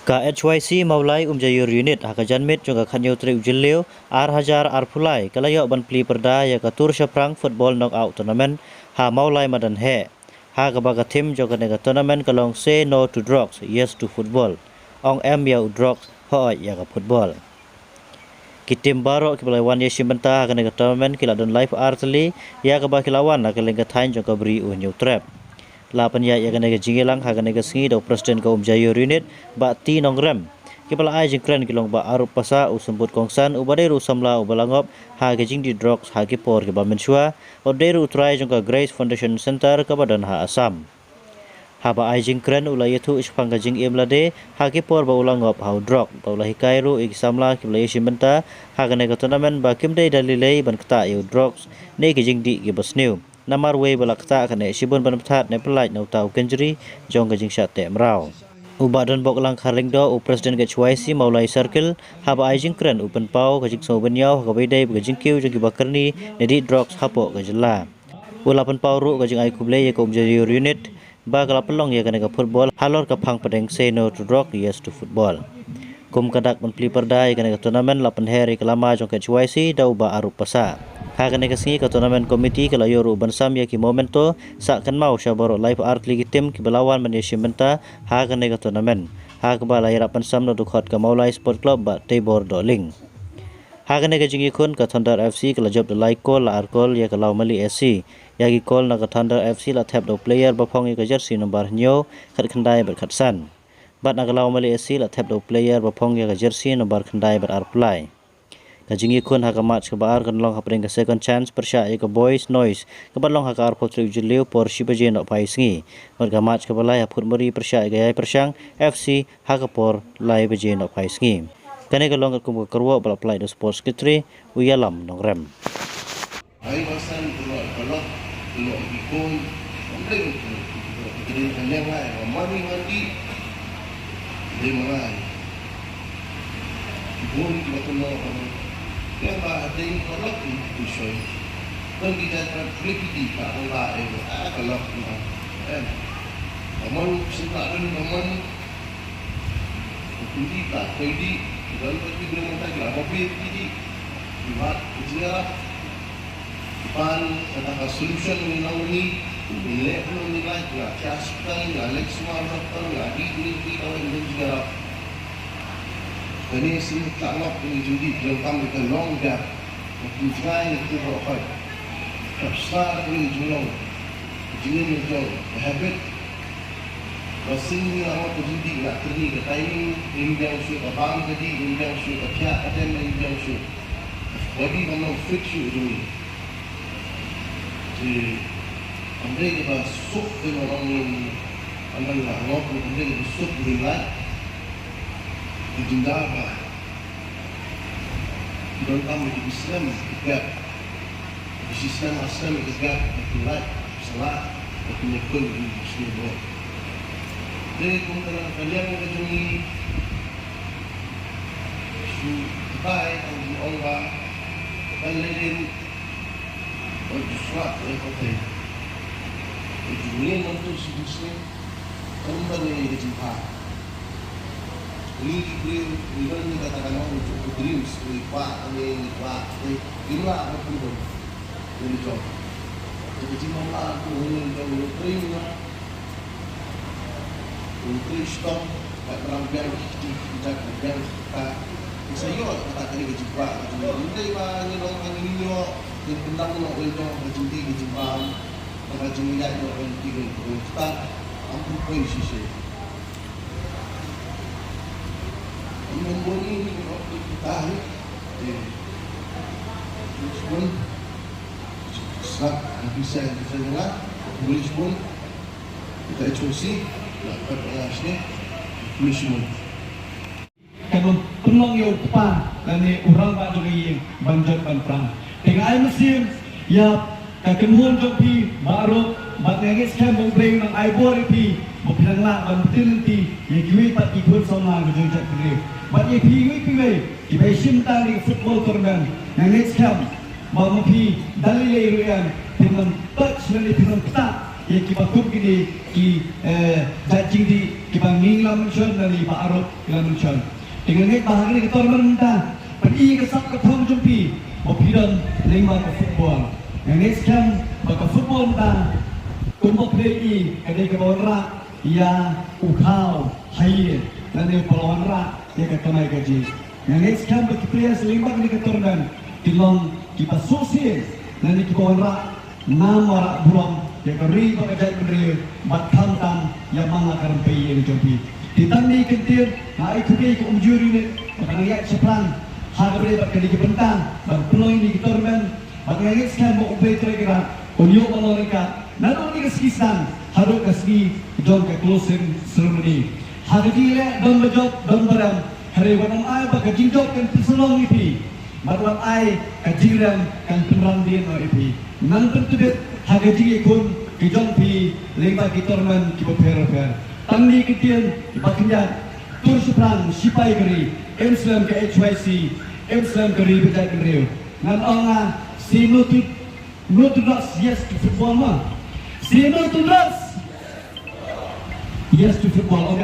Ka HYC maulai umjayur unit hakajanmit juga kanyo tri ujilio hajar fulai kalayo ban pli perda ya katur syafrang football knockout tournament ha maulai madan he ha kabaga tim juga nega tournament kalong say no to drugs yes to football ong ya drugs ho ya ka football kitim baro kibalai wan ya shimenta ha nega tournament kila don live artli ya kabakilawan ha kalenga thain juga beri unyu trap lapan ya nega jingilang ha nega singi do president ka umjayur unit ba ti nongrem kipala ai jingkren kilong ba arup pasa usembut kongsan ubade ru samla ubalangop ha gejing di drugs ha kipor ke bamensua oderu utrai jongka Grace Foundation Center ke badan ha Asam ha ba ai jingkren ulayatu ispang gejing imlade ha kipor ba ulangop ha drug ba ulahi kairu ik samla kipala yeshimenta ha nega tournament ba kimde dalilei ban kta yu drugs ne gejing di ke basniu namar we balakta kane sibun banapthat ne pelai no tau kenjri jong gejing syate mrau ubadan boklang kharing do u president ke HYC maulai circle haba aijing kren open pau gejing sobenyau ka bedai gejing kiu jong bakarni nedi drugs hapo gejela ulapan pau ru gejing ai kuble ye kom jari unit ba kala pelong ye kana ka football halor ka phang padeng say no to drug yes to football kum kadak ban pli perda ye kana ka tournament lapan heri kelama jong ke HYC dau ba arup pasa Hakane kasi ka tournament committee kala yoru bansam ya ki momento sa kan mau syabaro live art league tim ki belawan management hakane ka tournament hak bala irapan sam no dukhot ka maulai sport club ba tebor doling hakane ka jingi kun ka Thunder FC kala job the like call la arkol ya ka laumali SC ya ki call na ka Thunder FC la tap do player ba phong ka jersey number nyo khat khandai ber khatsan bat na ka laumali SC la tap do player ba phong ya ka jersey number khandai ber arplai Kajingi kun haka match ke baar kan long hapring ke second chance persya ke boys noise ke balong haka arpo tri ujilio por shibaje no pai singi merga match ke balai haput meri persya ke yai persyang FC haka por lai baje no pai singi kane ke long ke kum ke kerwa bala play do sports kitri uyalam nongrem ai masan kalau ikon komplain kita kanyang lai mandi dia mulai ikon kita kena yang ada yang kalau itu show, dan kita terpilih kalau lah itu kalau kan, namun sekarang namun kita kalau kita belum tahu apa pilih buat ujian pan kata solution ini nilai belum nilai juga castan nilai semua orang lagi ini kalau ini juga Kani sini tak nak ini judi dalam kita long gap, kita try itu berapa? Start ini julong, jini julong, habit. Masing ni awak judi nak terni ke timing, ini yang shoot, abang tadi ini yang shoot, tiap ada ini yang shoot. Bagi mana fit shoot judi. Jadi, anda kita sup dengan orang ini, anda nak ngobrol, anda kita sup dengan Jindaba dalam Islam juga Islam asal juga itulah salah menyekul di Islam. Jadi kalau kalian menjadi baik Allah kalian bersuat seperti itu ni untuk Islam kembali ke jumpa. Ini katakan orang untuk dreams, lipat, inilah apa pun yang dicoba. Jadi cuma aku ini yang dream lah, untuk stop, tak merampian kita kerjaan kita. Saya kata kali kejumpa, ini mana orang ini yo, yang tentang nak orang berjumpa kejumpa, orang jumpa yang orang tiga kita, ampun pun sisi. Memboni kita polis pun sebab bisa dengar polis pun kita cuci dapat pengasnya polis pun kalau penuh yang depan dan orang banyak yang banjir banprang dengan air mesin ya kekenuan jopi baru batangis kan memberi nang air bor pi berpilang lang bantin nanti yang kiwi pat ikut sama gejeng cak kiri bat ye piwi kibai simta di football tournament yang next camp mau pi dalile ruyan dengan touch dan dengan ketat ia kita kum kini ki jajing di kita nginglam mention dari Pak Arok nginglam mention dengan ni bahagian ni kita mentah pergi ke sab ke thong jumpi opidan lima ke football yang next time baka football mentah kumpul play kadai ke bawah ia ukau hai dan ia pelawan rak ia ketamai gaji yang next time bagi players lima ni keturunan tilong kita sosial dan kita bawah rak nama rak buram ia keri bagi beri bat tam yang mana karam pay yang jumpi ditani kentir hai kukai ke umjuri ni bagi ayat seplang harga beri bagi kebentang bagi peluang ni keturunan bagi next time mau ubah kira-kira unjuk mereka not only kesekisan harus kasih jom ke closing ceremony hari dia don bejok don barang hari wanam ai baka jinjok kan peselong ipi barang ai kajiran kan penran dia no ipi nan tertibet hari dia kun kijong pi leba kitorman kiboper tangni kitian bakinya tur sepran sipai geri Islam ke HYC Islam ke ribet geri nan onga sinutut nutras yes to football ma Sino to us? Yes to football.